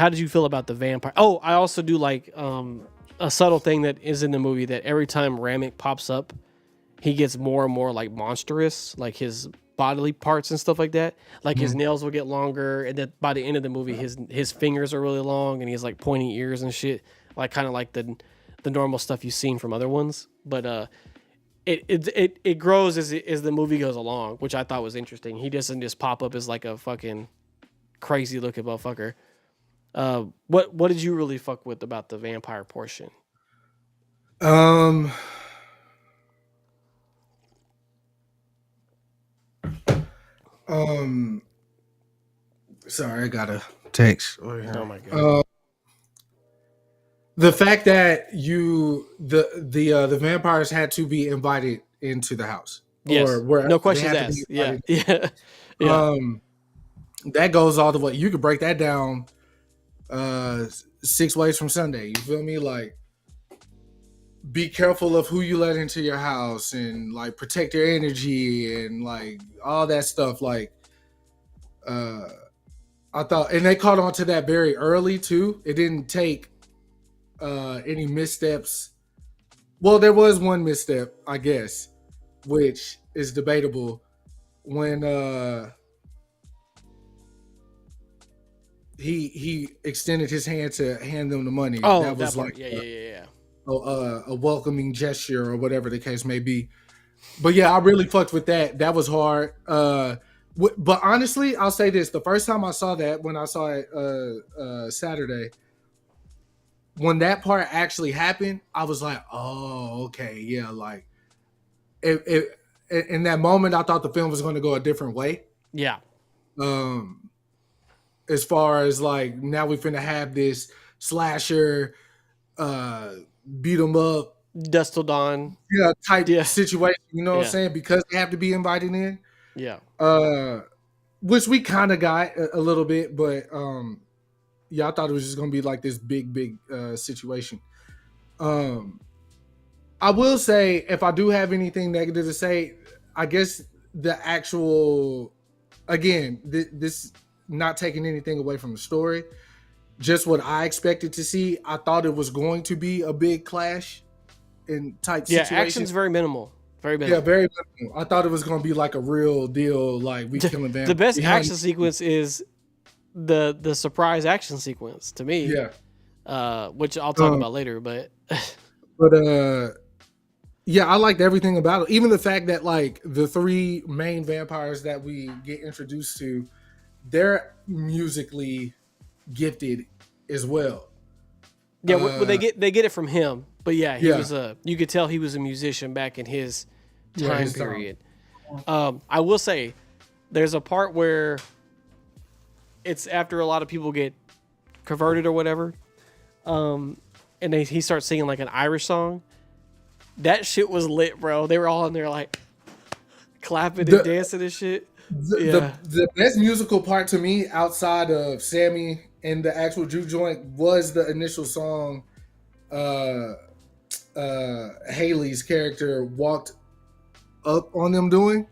did you feel about the vampire? Oh, I also do like a subtle thing that is in the movie that every time Ramek pops up, he gets more and more like monstrous, like his bodily parts and stuff like that. Like his nails will get longer, and then by the end of the movie, his fingers are really long, and he has like pointy ears and shit, like kind of like the normal stuff you've seen from other ones. But it grows as the movie goes along, which I thought was interesting. He doesn't just pop up as like a fucking crazy looking motherfucker. What did you really fuck with about the vampire portion? Sorry, I got a text. Oh my god. The fact that the vampires had to be invited into the house. Yes. Or where No questions asked. Yeah. That goes all the way. You could break that down 6 ways from Sunday. You feel me? Like be careful of who you let into your house and like protect your energy and like all that stuff. Like, uh, I thought, and they caught on to that very early too. It didn't take any missteps. Well, there was one misstep, I guess, which is debatable when he extended his hand to hand them the money. Oh, That was that part. like Yeah. a welcoming gesture or whatever the case may be. But yeah, I really fucked with that. That was hard. But honestly, I'll say this: the first time I saw that, when I saw it Saturday, when that part actually happened, I was like, "Oh, okay, yeah." Like, in that moment, I thought the film was going to go a different way. Yeah. Um, as far as like now we finna have this slasher, uh, beat 'em up, Dust Till Dawn. yeah, type Yeah. situation. You know what I'm Yeah. saying? Because they have to be invited in. Yeah. Which we kind of got a little bit, but yeah, I thought it was just gonna be like this big situation. Um, I will say, if I do have anything negative to say, I guess the actual, again, this not taking anything away from the story, just what I expected to see. I thought it was going to be a big clash in type Yeah. situation. Action's very minimal. Very Yeah, minimal. very minimal. I thought it was going to be like a real deal, like we killing them. The best action sequence is the surprise action sequence to me. Yeah. Which I'll talk about later, but yeah, I liked everything about it. Even the fact that like the three main vampires that we get introduced to, they're musically gifted as well. yeah, they get it from him. But yeah, he Yeah. was you could tell he was a musician back in his time his time. period. I will say there's a part where it's after a lot of people get converted or whatever. And he starts singing like an Irish song. That shit was lit, bro. They were all in there like clapping and dancing and shit. The best musical part to me outside of Sammy and the actual juke joint was the initial song Haley's character walked up on them doing.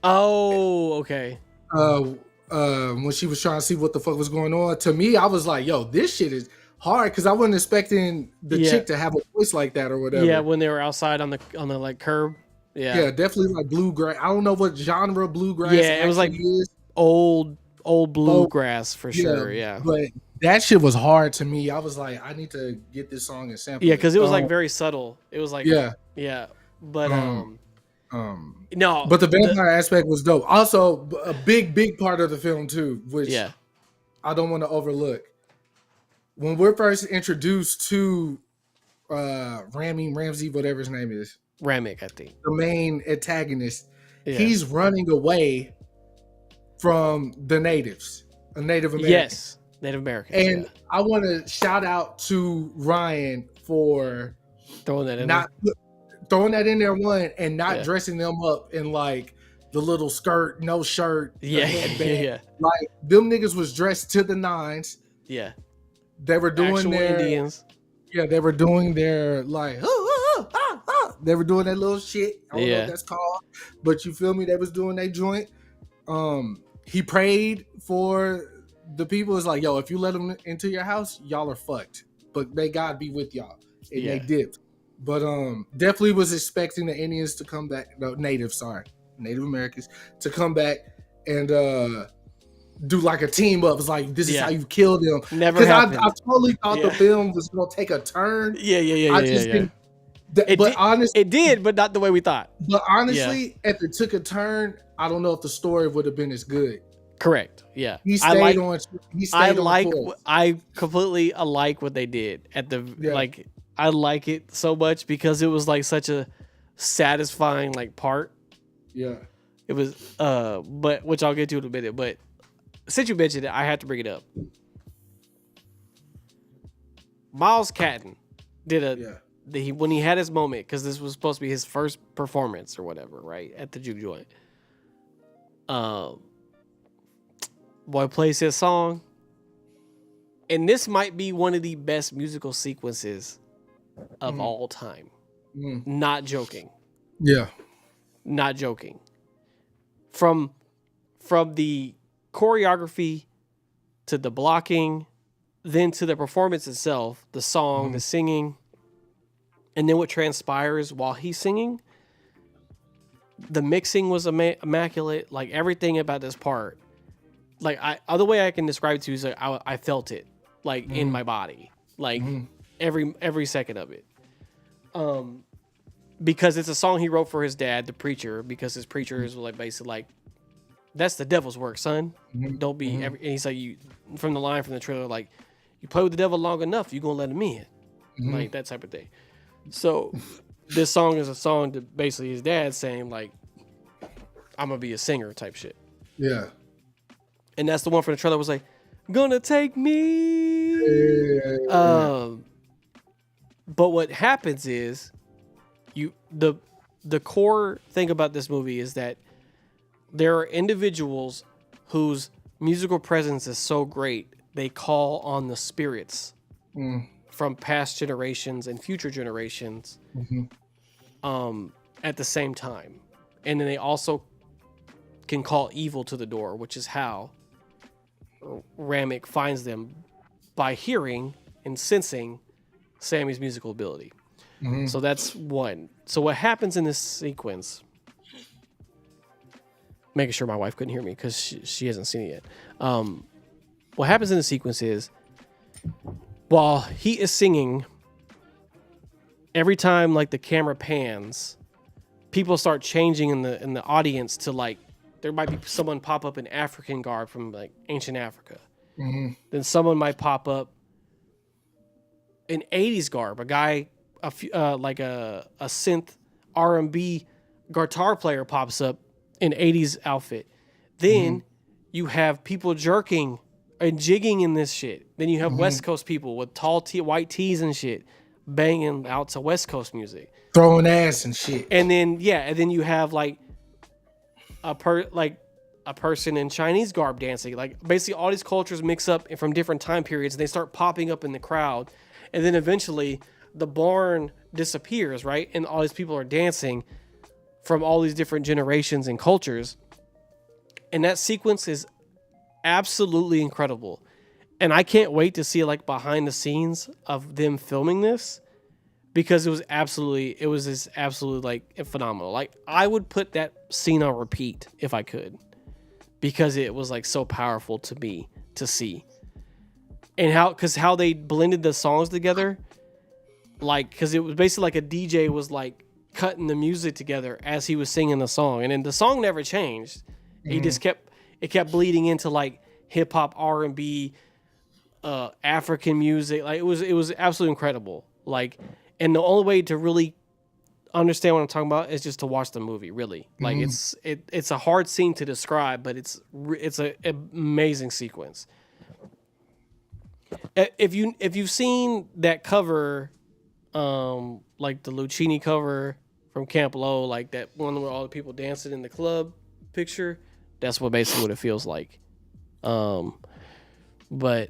Oh, okay. When she was trying to see what the fuck was going on. To me, I was like, yo, this shit is hard because I wasn't expecting the chick to have a voice like that or whatever. Yeah, when they were outside on the like curb. Yeah, definitely like bluegrass. I don't know what genre bluegrass. Yeah, it was like is. old bluegrass for sure. Yeah, but that shit was hard to me. I was like, I need to get this song and sample. Yeah, because it was like very subtle. It was like yeah, but no, but the vampire aspect was dope. Also, a big part of the film too, which I don't want to overlook. When we're first introduced to Ramsey, whatever his name is, Ramek, I think the main antagonist, he's running away from the natives, a Native American. Yes, Native Americans. And I want to shout out to Ryan for throwing that in there, one, and not dressing them up in like the little skirt, no shirt, headband. Like them niggas was dressed to the nines. Yeah. They were doing actual their Indians. Yeah, they were doing their like they were doing that little shit. I don't know what that's called, but you feel me? They was doing their joint. He prayed for the people. It's like, yo, if you let them into your house, y'all are fucked. But may God be with y'all. And they dipped. But definitely was expecting the Indians to come back. No, Native Americans to come back and do like a team up. It's like, this is how you kill them. Never happened. I totally thought the film was gonna take a turn. I just think honestly, it did, but not the way we thought. But honestly, if it took a turn, I don't know if the story would have been as good. Correct. Yeah. He stayed on. I completely like what they did at the like. I like it so much because it was like such a satisfying like part. Yeah. It was but which I'll get to in a minute, but since you mentioned it, I have to bring it up. Miles Catton did when he had his moment, because this was supposed to be his first performance or whatever, right, at the juke joint. Boy plays his song, and this might be one of the best musical sequences of all time. Mm. Not joking. Yeah. Not joking. From the choreography to the blocking, then to the performance itself, the song, the singing, and then what transpires while he's singing. The mixing was immaculate. Like everything about this part, like other way I can describe it to you is like I felt it like in my body, like every second of it. Because it's a song he wrote for his dad, the preacher, because his preacher is like basically like, that's the devil's work, son. Don't be and he's like, you from the line from the trailer, like, you play with the devil long enough, you're gonna let him in. Like that type of thing. So this song is a song to basically his dad saying, like, I'm gonna be a singer type shit. Yeah. And that's the one from the trailer was like, gonna take me. But what happens is the core thing about this movie is that there are individuals whose musical presence is so great, they call on the spirits from past generations and future generations at the same time. And then they also can call evil to the door, which is how Ramek finds them, by hearing and sensing Sammy's musical ability. So that's one. So what happens in this sequence, making sure my wife couldn't hear me because she hasn't seen it yet. What happens in the sequence is, while he is singing, every time like the camera pans, people start changing in the audience to like, there might be someone pop up in African garb from like ancient Africa. Then someone might pop up in 80s garb, a guy, like a synth R&B guitar player pops up in 80s outfit. Then you have people jerking and jigging in this shit. Then you have West Coast people with tall white tees and shit banging out to West Coast music, throwing ass and shit. And then you have like a person in Chinese garb dancing. Like basically all these cultures mix up from different time periods and they start popping up in the crowd. And then eventually the barn disappears, right? And all these people are dancing from all these different generations and cultures. And that sequence is absolutely incredible. And I can't wait to see like behind the scenes of them filming this, because it was absolutely like phenomenal. Like I would put that scene on repeat if I could, because it was like so powerful to me to see. And how they blended the songs together, like, because it was basically like a DJ was like cutting the music together as he was singing the song, and then the song never changed. He just kept bleeding into like hip hop, R&B, African music. Like it was absolutely incredible. Like, and the only way to really understand what I'm talking about is just to watch the movie. Really, like it's a hard scene to describe, but it's an amazing sequence. If you've seen that cover, like the Lucchini cover from Camp Lo, like that one where all the people dancing in the club picture, that's basically what it feels like. But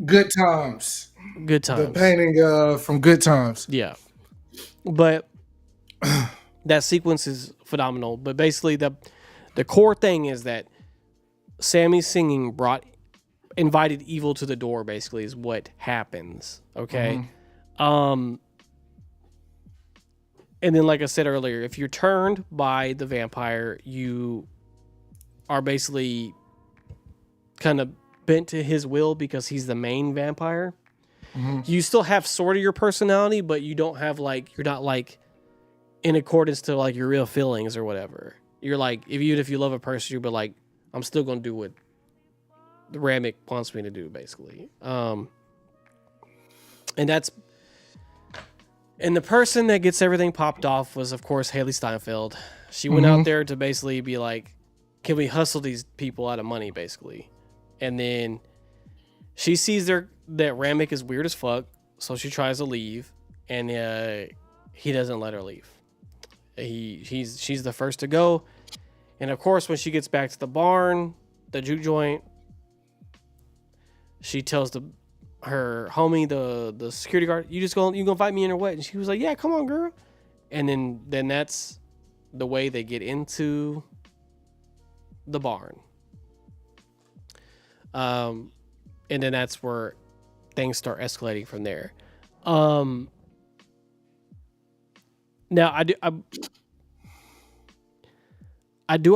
Good Times. The painting from Good Times. Yeah, but that sequence is phenomenal. But basically, the core thing is that Sammy's singing invited evil to the door, basically, is what happens. Okay. And then, like I said earlier, if you're turned by the vampire, you are basically kind of bent to his will because he's the main vampire. You still have sort of your personality, but you don't have like, you're not like in accordance to like your real feelings or whatever. You're like, even if you love a person, you'll be like, I'm still going to do what the Ramek wants me to do, basically. And the person that gets everything popped off was, of course, Haley Steinfeld. She went out there to basically be like, can we hustle these people out of money, basically? And then she sees that Ramek is weird as fuck, so she tries to leave, and he doesn't let her leave. She's the first to go. And of course, when she gets back to the barn, the juke joint, she tells her homie, the security guard, you gonna invite me in or what? And she was like, yeah, come on, girl. And then that's the way they get into the barn. And then that's where things start escalating from there. Now do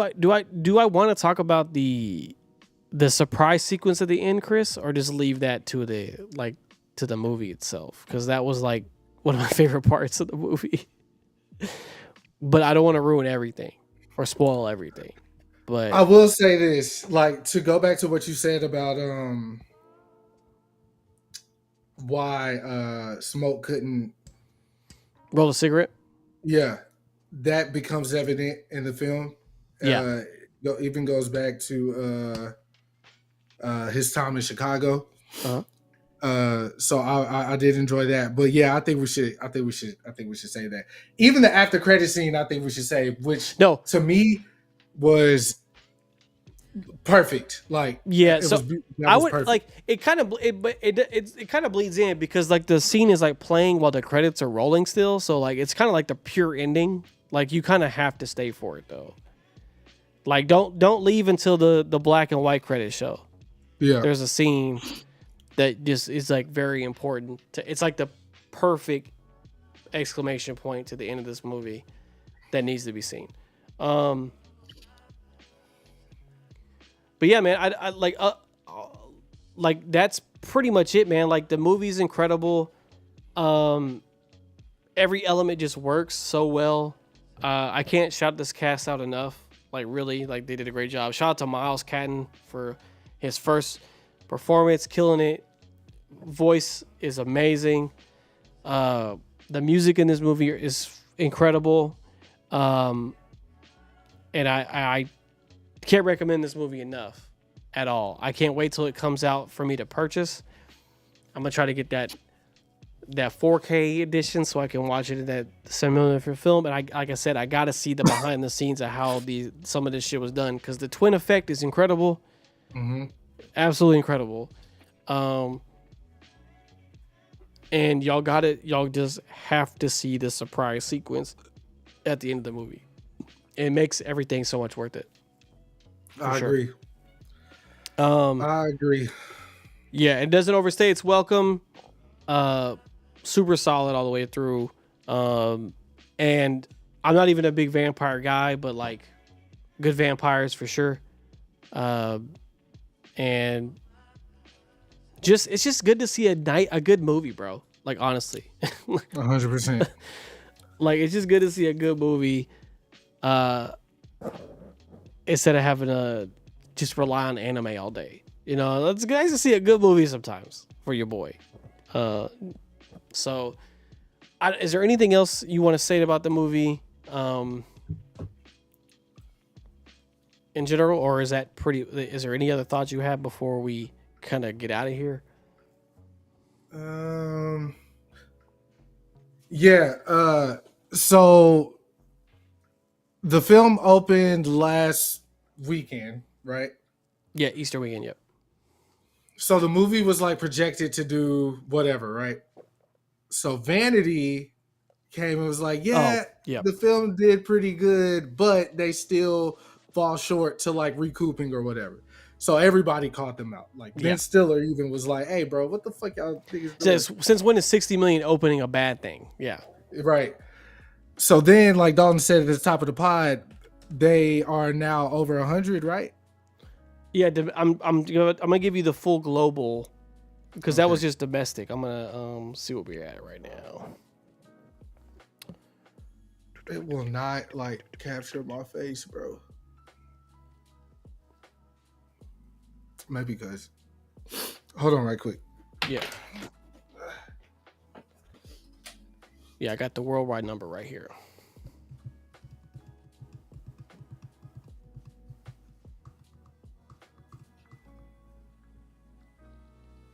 I want to talk about the surprise sequence at the end, Chris, or just leave that to the movie itself? Because that was like one of my favorite parts of the movie. But I don't want to ruin everything or spoil everything. But I will say this, like, to go back to what you said about why Smoke couldn't roll a cigarette. Yeah, that becomes evident in the film. Yeah. Even goes back to his time in Chicago. So I did enjoy that, but yeah, I think we should say that. Even the after credit scene, I think we should say, which to me was perfect. Like, yeah, it so was, I would perfect. like it. Kind of it kind of bleeds in because like the scene is like playing while the credits are rolling still. So like it's kind of like the pure ending. Like you kind of have to stay for it though. Like don't leave until the black and white credits show. Yeah, there's a scene that just is like very important. It's like the perfect exclamation point to the end of this movie that needs to be seen. But yeah, man, I like that's pretty much it, man. Like the movie's incredible. Every element just works so well. I can't shout this cast out enough. Like really, like they did a great job. Shout out to Miles Catton for his first performance, killing it. Voice is amazing. The music in this movie is incredible. And I can't recommend this movie enough at all. I can't wait till it comes out for me to purchase. I'm gonna try to get that 4K edition so I can watch it in that 7mm film. And like I said, I gotta see the behind the scenes of how some of this shit was done because the twin effect is incredible, absolutely incredible. And y'all just have to see the surprise sequence at the end of the movie. It makes everything so much worth it. I agree. I agree. Yeah, it doesn't overstay its welcome. Super solid all the way through. And I'm not even a big vampire guy, but like good vampires for sure. And it's just good to see a good movie, bro. Like honestly, 100%. Like it's just good to see a good movie. Instead of having to just rely on anime all day, you know, it's nice to see a good movie sometimes for your boy. So, is there anything else you want to say about the movie, in general, or is that pretty? Is there any other thoughts you have before we kind of get out of here? Yeah. So the film opened last weekend, right? Yeah, Easter weekend. Yep. So the movie was like projected to do whatever, right? So Vanity came and was like, yeah, the film did pretty good, but they still fall short to like recouping or whatever. So everybody caught them out. Like Ben Stiller even was like, hey, bro, what the fuck y'all niggas doing? Since when is 60 million opening a bad thing? Yeah. Right. So then, like Dalton said at the top of the pod, they are now over 100, right? Yeah, I'm gonna give you the full global because that was just domestic. I'm gonna see what we're at right now. It will not like capture my face, bro. Maybe because. Hold on, right quick. Yeah. Yeah, I got the worldwide number right here.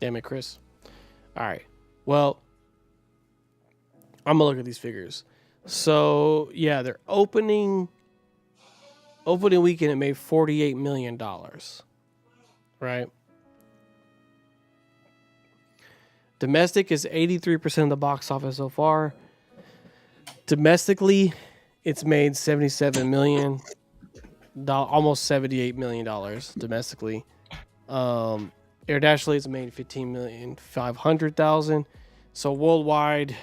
Damn it, Chris. All right. Well, I'm gonna look at these figures. So yeah, their opening weekend it made $48 million. Right. Domestic is 83% of the box office so far. Domestically, it's made $77 million, almost $78 million domestically. Internationally, it's made $15,500,000. So worldwide,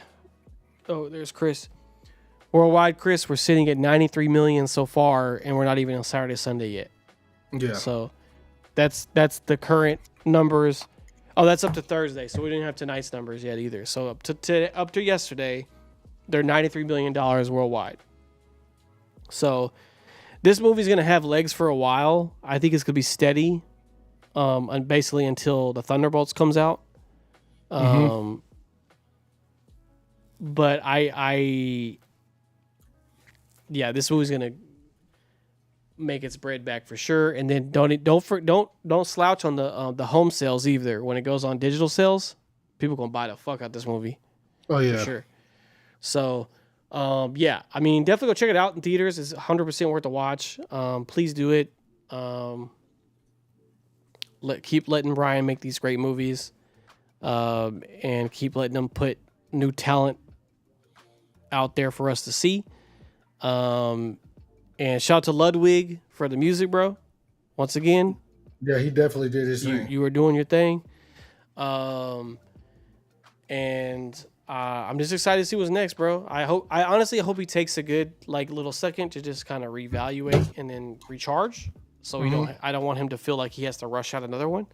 oh, there's Chris. Worldwide, Chris, we're sitting at $93 million so far, and we're not even on Saturday, Sunday yet. Yeah. So that's the current numbers. Oh, that's up to Thursday, so we didn't have tonight's numbers yet either. So up to yesterday, they're $93 million worldwide. So this movie's gonna have legs for a while. I think it's gonna be steady, and basically until the Thunderbolts comes out. But yeah, this movie's gonna make its bread back for sure. And then don't slouch on the home sales either. When it goes on digital sales, people gonna buy the fuck out this movie. Oh yeah, for sure. So, yeah, I mean, definitely go check it out in theaters. It's 100% worth the watch. Please do it. Keep letting Ryan make these great movies, and keep letting them put new talent out there for us to see. And shout out to Ludwig for the music, bro. Once again. Yeah, he definitely did his thing. You were doing your thing. And I'm just excited to see what's next, bro. I honestly hope he takes a good little second to just kind of reevaluate and then recharge. So I don't want him to feel like he has to rush out another one.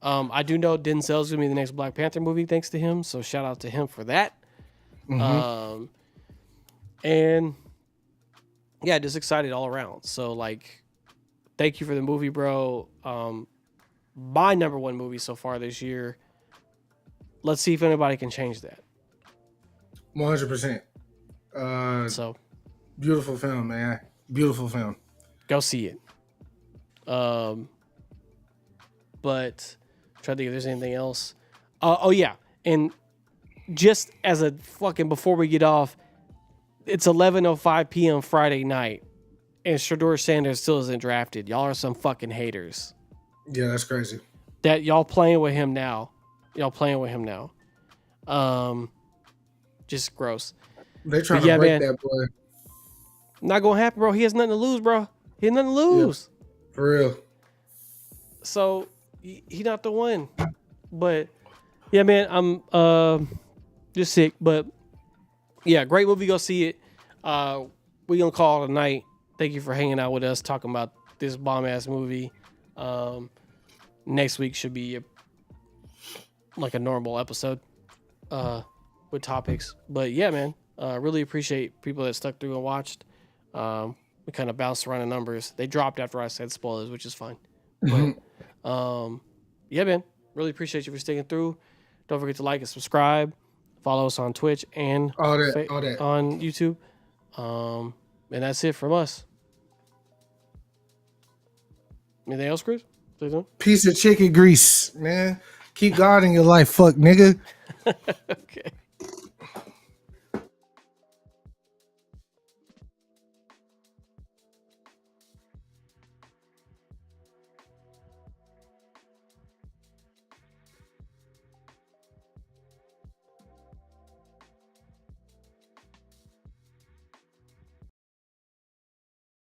I do know Denzel's gonna be the next Black Panther movie thanks to him. So shout out to him for that. And yeah, just excited all around. So thank you for the movie, bro. My number one movie so far this year. Let's see if anybody can change that. 100%. So beautiful film, man. Beautiful film. Go see it. But I'm trying to think if there's anything else. Oh yeah, and just as a fucking before we get off, it's 11:05 p.m. Friday night, and Shedeur Sanders still isn't drafted. Y'all are some fucking haters. Yeah, that's crazy. That y'all playing with him now. Just gross. They trying to break that boy. Not gonna happen, bro. He has nothing to lose, bro. He has nothing to lose. Yeah, for real. So he not the one. But yeah, man, I'm just sick. But yeah, great movie. Go see it. We gonna call it a night. Thank you for hanging out with us, talking about this bomb ass movie. Next week should be a normal episode with topics. But yeah, man, really appreciate people that stuck through and watched. We kind of bounced around the numbers. They dropped after I said spoilers, which is fine. But yeah, man, really appreciate you for sticking through. Don't forget to like and subscribe. Follow us on Twitch and all that on YouTube. And that's it from us. Anything else, Chris? Piece of chicken grease, man. Keep God in your life, fuck nigga. Okay.